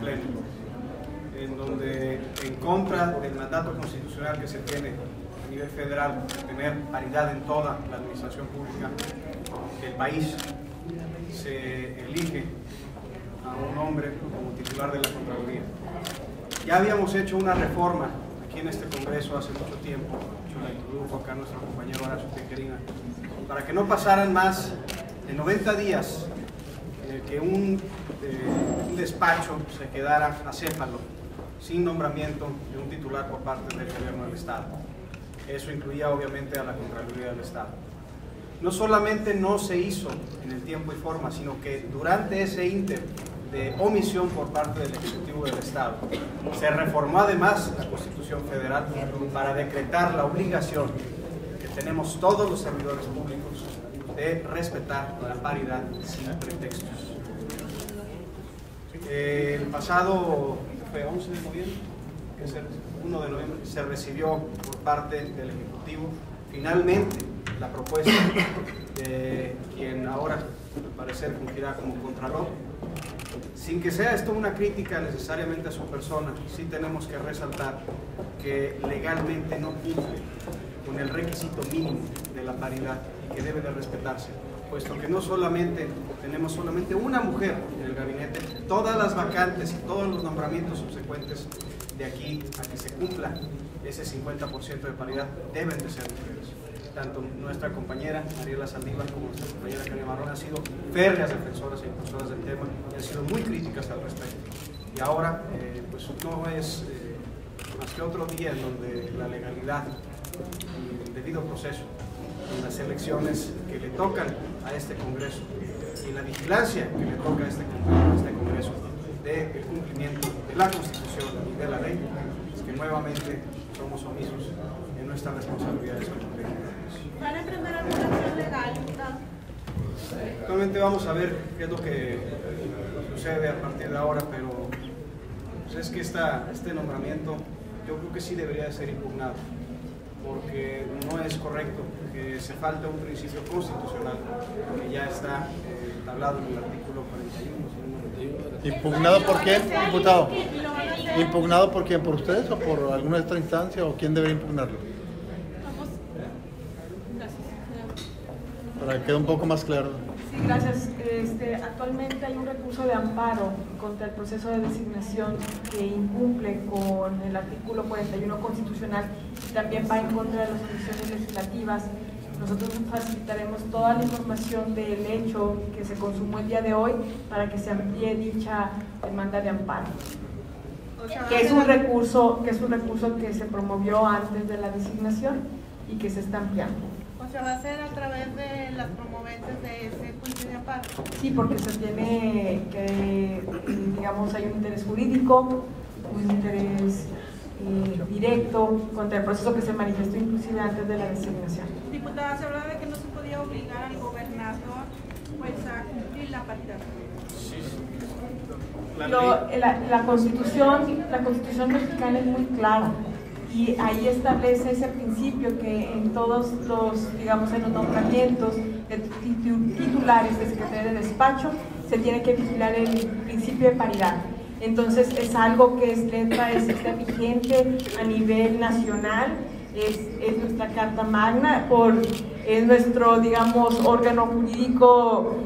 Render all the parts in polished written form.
pleno, en donde, en contra del mandato constitucional que se tiene a nivel federal, de tener paridad en toda la administración pública del país, se elige a un hombre como titular de la Contraloría. Ya habíamos hecho una reforma aquí en este Congreso hace mucho tiempo, la introdujo acá nuestro compañero Horacio Tejerina, para que no pasaran más de 90 días en el que un despacho se quedara acéfalo, sin nombramiento de un titular por parte del gobierno del Estado. Eso incluía obviamente a la Contraloría del Estado. No solamente no se hizo en el tiempo y forma, sino que durante ese ínter de omisión por parte del Ejecutivo del Estado, se reformó además la Constitución Federal para decretar la obligación que tenemos todos los servidores públicos de respetar la paridad sin pretextos. El pasado, fue 11 de noviembre, que es el 1 de noviembre, se recibió por parte del Ejecutivo finalmente la propuesta de quien ahora al parecer fungirá como Contralor. Sin que sea esto una crítica necesariamente a su persona, sí tenemos que resaltar que legalmente no cumple con el requisito mínimo de la paridad y que debe de respetarse, puesto que no solamente tenemos solamente una mujer en el gabinete, todas las vacantes y todos los nombramientos subsecuentes de aquí a que se cumpla ese 50% de paridad deben de ser mujeres. Tanto nuestra compañera Ariela Saldívar como nuestra compañera Kenia Marrón han sido férreas defensoras e impulsoras del tema y han sido muy críticas al respecto. Y ahora, pues no es más que otro día en donde la legalidad y el debido proceso en las elecciones que le tocan a este Congreso y la vigilancia que le toca a este Congreso del cumplimiento de la Constitución y de la ley, es que nuevamente somos omisos en nuestras responsabilidades como legisladores. ¿Van a emprender alguna acción legal, diputado? Actualmente vamos a ver qué es lo que sucede a partir de ahora, pero pues es que este nombramiento yo creo que sí debería de ser impugnado, porque no es correcto que se falte un principio constitucional que ya está entablado en el artículo 41. ¿Impugnado por quién, diputado? ¿Impugnado por quién? ¿Por ustedes o por alguna otra instancia? ¿O quién debería impugnarlo? Para que quede un poco más claro. Sí, gracias. Actualmente hay un recurso de amparo contra el proceso de designación que incumple con el artículo 41 constitucional y también va en contra de las funciones legislativas. Nosotros facilitaremos toda la información del hecho que se consumó el día de hoy para que se amplíe dicha demanda de amparo. Que es un recurso que se promovió antes de la designación y que se está ampliando. O sea, va a ser a través de las promoventes de ese juicio de amparo. Sí, porque se tiene que, digamos, hay un interés jurídico, un interés directo contra el proceso que se manifestó inclusive antes de la designación. Diputada, se hablaba de que no se podía obligar al gobernador pues, a cumplir la paridad. La Constitución mexicana es muy clara y ahí establece ese principio que en todos los, digamos, en los nombramientos de titulares de secretaría de despacho se tiene que vigilar el principio de paridad. Entonces es algo que está vigente a nivel nacional, es nuestra Carta Magna, es nuestro, digamos, órgano jurídico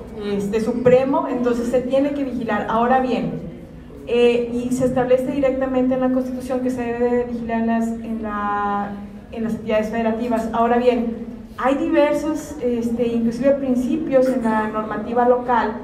supremo, entonces se tiene que vigilar. Ahora bien, y se establece directamente en la Constitución que se debe de vigilar en las entidades federativas. Ahora bien, hay diversos, inclusive principios en la normativa local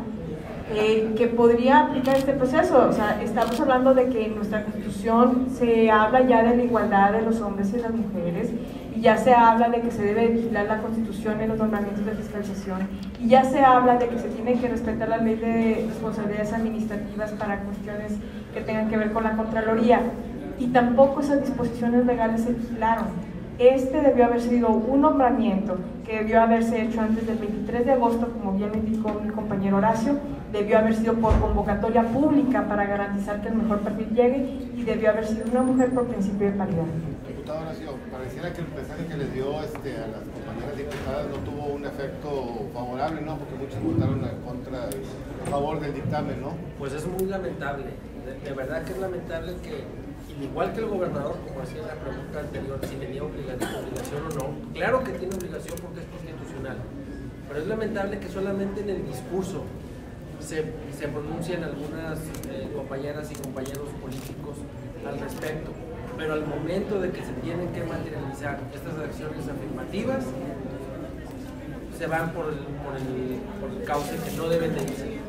que podría aplicar este proceso. O sea, estamos hablando de que en nuestra Constitución se habla ya de la igualdad de los hombres y las mujeres, y ya se habla de que se debe vigilar la Constitución en los nombramientos de fiscalización, y ya se habla de que se tiene que respetar la ley de responsabilidades administrativas para cuestiones que tengan que ver con la Contraloría, y tampoco esas disposiciones legales se vigilaron. Debió haber sido un nombramiento que debió haberse hecho antes del 23 de agosto, como bien indicó mi compañero Horacio, debió haber sido por convocatoria pública para garantizar que el mejor perfil llegue, y debió haber sido una mujer por principio de paridad. Diputado Horacio, pareciera que el mensaje que les dio a las compañeras diputadas no tuvo un efecto favorable, ¿no? Porque muchos votaron a favor del dictamen, ¿no? Pues es muy lamentable. de verdad que es lamentable que, igual que el gobernador, como hacía en la pregunta anterior, si tenía obligación o no, claro que tiene obligación porque es constitucional, pero es lamentable que solamente en el discurso se pronuncian algunas compañeras y compañeros políticos al respecto, pero al momento de que se tienen que materializar estas acciones afirmativas, se van por el cauce que no deben de irse.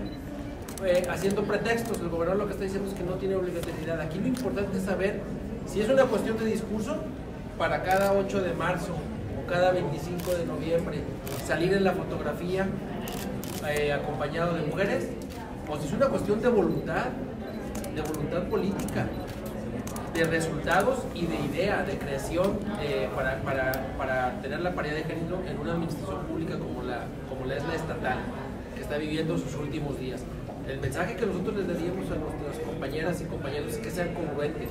Haciendo pretextos, el gobernador lo que está diciendo es que no tiene obligatoriedad. Aquí lo importante es saber si es una cuestión de discurso para cada 8 de marzo o cada 25 de noviembre salir en la fotografía acompañado de mujeres, o si es una cuestión de voluntad política, de resultados y de idea, de creación para tener la paridad de género en una administración pública como la es la estatal, que está viviendo sus últimos días. El mensaje que nosotros les daríamos a nuestras compañeras y compañeros es que sean congruentes.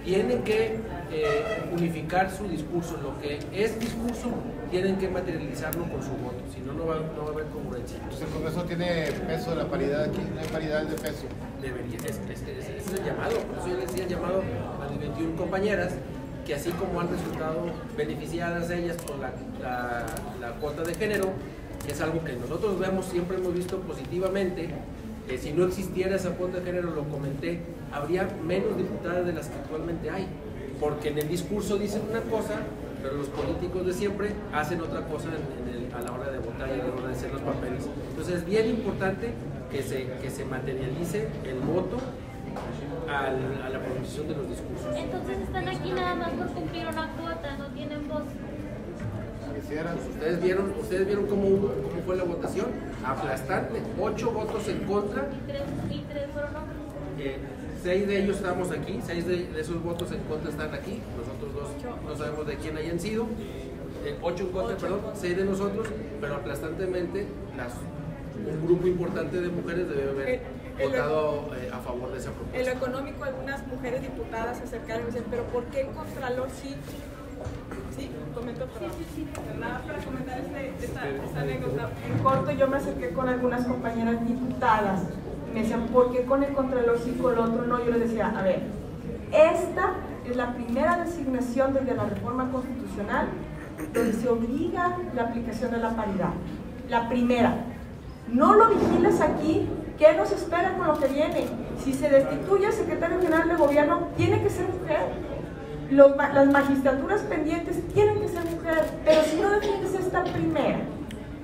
Tienen que unificar su discurso. Lo que es discurso, tienen que materializarlo con su voto, si no, no va a haber congruencia. Entonces, ¿el Congreso tiene peso de la paridad aquí? ¿No hay paridad de peso? Debería, ese es el llamado. Por eso yo les decía el llamado a las 21 compañeras, que así como han resultado beneficiadas ellas por la cuota de género, que es algo que nosotros siempre hemos visto positivamente. Si no existiera esa cuota de género, lo comenté, habría menos diputadas de las que actualmente hay, porque en el discurso dicen una cosa, pero los políticos de siempre hacen otra cosa a la hora de votar y a la hora de hacer los papeles. Entonces es bien importante que se materialice el voto a la pronunciación de los discursos. Entonces están aquí nada más por cumplir una cuota, no tienen voz. Ustedes vieron cómo fue la votación, aplastante, 8 votos en contra y 3 fueron hombres. 6 de ellos estamos aquí, 6 de esos votos en contra están aquí, nosotros 2 no sabemos de quién hayan sido, 8 en contra, perdón, 6 de nosotros, pero aplastantemente un grupo importante de mujeres debe haber votado a favor de esa propuesta. En lo económico, algunas mujeres diputadas se acercaron y dicen, pero ¿por qué el Contralor sí? Sí, comento, perdón. Nada para comentar esta anécdota. En corto, yo me acerqué con algunas compañeras diputadas y me decían, ¿por qué con el Contralor sí, con el otro no? Yo les decía, a ver, esta es la primera designación desde la reforma constitucional donde se obliga la aplicación de la paridad. La primera. No lo vigiles aquí. ¿Qué nos espera con lo que viene? Si se destituye al secretario general de gobierno, tiene que ser mujer. Las magistraturas pendientes tienen que ser mujeres, pero si no defiendes esta primera,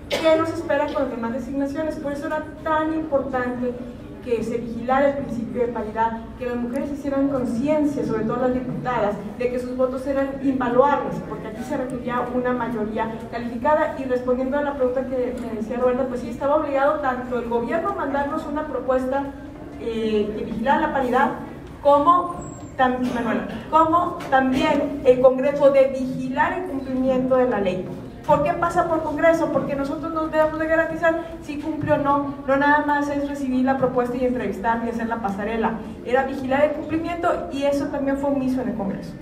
¿qué nos espera con las demás designaciones? Por eso era tan importante que se vigilara el principio de paridad, que las mujeres hicieran conciencia, sobre todo las diputadas, de que sus votos eran invaluables, porque aquí se requería una mayoría calificada. Y respondiendo a la pregunta que me decía Roberta, pues sí, estaba obligado tanto el gobierno a mandarnos una propuesta que vigilara la paridad, como también el Congreso de vigilar el cumplimiento de la ley. ¿Por qué pasa por Congreso? Porque nosotros nos debemos de garantizar si cumple o no. No nada más es recibir la propuesta y entrevistar y hacer la pasarela. Era vigilar el cumplimiento, y eso también fue omiso en el Congreso.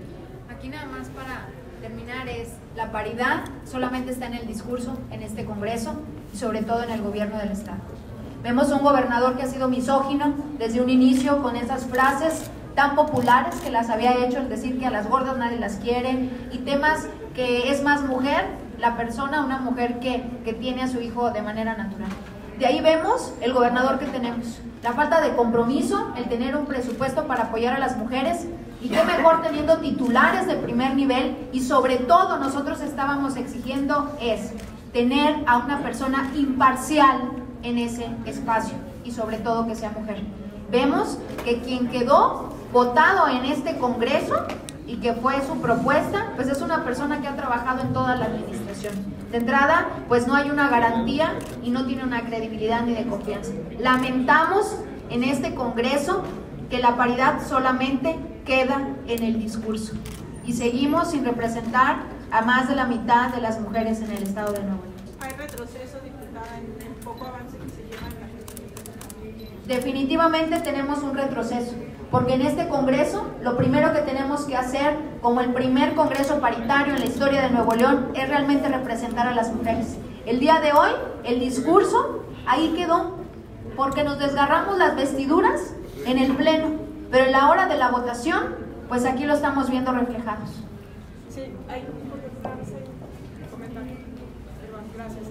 Aquí nada más para terminar la paridad solamente está en el discurso, en este Congreso y sobre todo en el gobierno del Estado. Vemos un gobernador que ha sido misógino desde un inicio, con esas frases tan populares que las había hecho, el decir que a las gordas nadie las quiere, y temas que es más mujer la persona, una mujer que tiene a su hijo de manera natural. De ahí vemos el gobernador que tenemos, la falta de compromiso, el tener un presupuesto para apoyar a las mujeres, y qué mejor teniendo titulares de primer nivel. Y sobre todo nosotros estábamos exigiendo es tener a una persona imparcial en ese espacio, y sobre todo que sea mujer. Vemos que quien quedó votado en este Congreso y que fue su propuesta, pues es una persona que ha trabajado en toda la administración. De entrada, pues no hay una garantía y no tiene una credibilidad ni de confianza. Lamentamos en este Congreso que la paridad solamente queda en el discurso, y seguimos sin representar a más de la mitad de las mujeres en el estado de Nuevo León. ¿Hay retroceso, diputada, en el poco avance que se lleva en la gestión? Definitivamente tenemos un retroceso, porque en este Congreso lo primero que tenemos que hacer, como el primer Congreso paritario en la historia de Nuevo León, es realmente representar a las mujeres. El día de hoy, el discurso ahí quedó. porque nos desgarramos las vestiduras en el pleno, pero en la hora de la votación, pues aquí lo estamos viendo reflejados. Sí, hay un comentario. Perdón, gracias.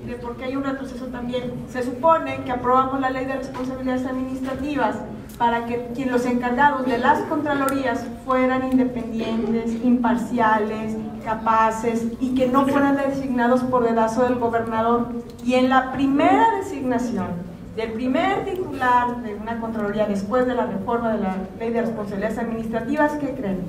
De por qué hay un retroceso también. Se supone que aprobamos la ley de responsabilidades administrativas para que los encargados de las contralorías fueran independientes, imparciales, capaces y que no fueran designados por dedazo del gobernador. Y en la primera designación del primer titular de una contraloría después de la reforma de la ley de responsabilidades administrativas, ¿qué creen?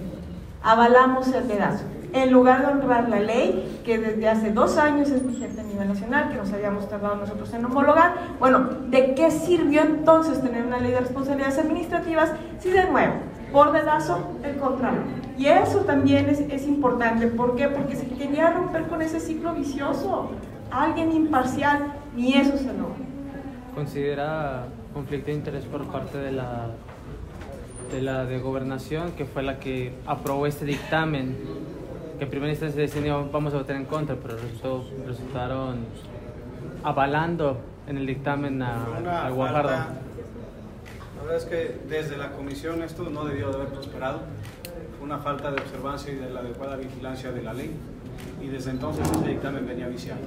Avalamos el dedazo. En lugar de honrar la ley, que desde hace 2 años es vigente a nivel nacional, que nos habíamos tardado nosotros en homologar. Bueno, ¿de qué sirvió entonces tener una ley de responsabilidades administrativas si de nuevo, por dedazo, el contralor? Y eso también es importante. ¿Por qué? Porque se quería romper con ese ciclo vicioso. Alguien imparcial, ni eso se logra. ¿Considera conflicto de interés por parte de la de Gobernación, que fue la que aprobó este dictamen, que en primera instancia decían vamos a votar en contra, pero resultaron avalando en el dictamen a Guajardo? La verdad es que desde la comisión esto no debió de haber prosperado. Fue una falta de observancia y de la adecuada vigilancia de la ley, y desde entonces este dictamen venía viciado.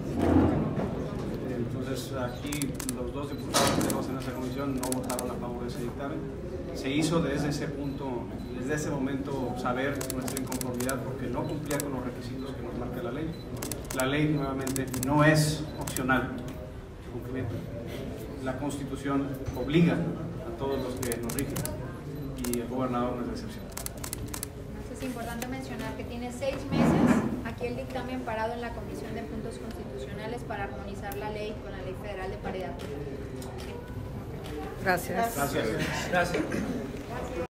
Entonces aquí los 2 diputados que tenemos en esa comisión no votaron a favor de ese dictamen. Se hizo desde ese punto, desde ese momento, saber nuestra inconformidad porque no cumplía con los requisitos que nos marca la ley. La ley, nuevamente, no es opcional su cumplimiento. La Constitución obliga a todos los que nos rigen y el gobernador no es de excepción. Es importante mencionar que tiene 6 meses aquí el dictamen parado en la Comisión de Puntos Constitucionales para armonizar la ley con la Ley Federal de Paridad. Gracias. Gracias. Gracias.